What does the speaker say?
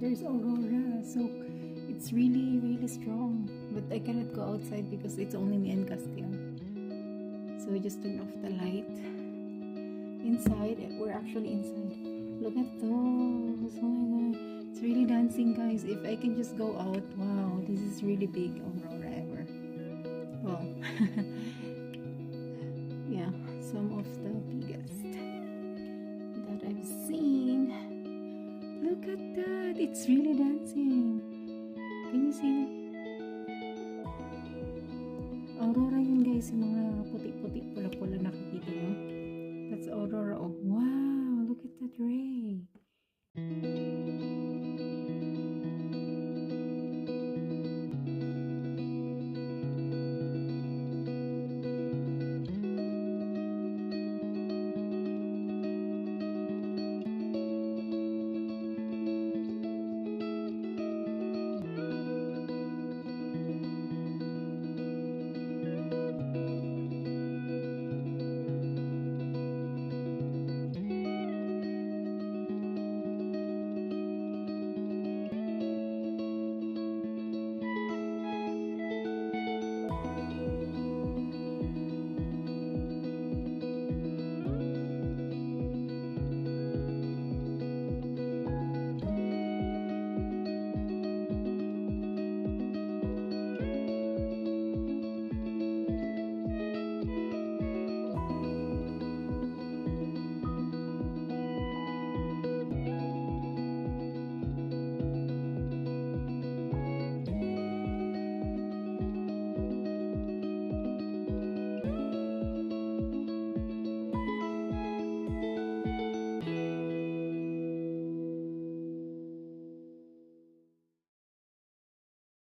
there's aurora, so it's really strong. But I cannot go outside because it's only me and Castiel. So I just turn off the light. Inside, we're actually inside. Look at those. Oh my god, it's really dancing, guys. If I can just go out, wow, this is really big aurora ever. Well, yeah, some of the biggest that I've seen. Look at that, it's really dancing. Can you see? Aurora yun, guys, yung mga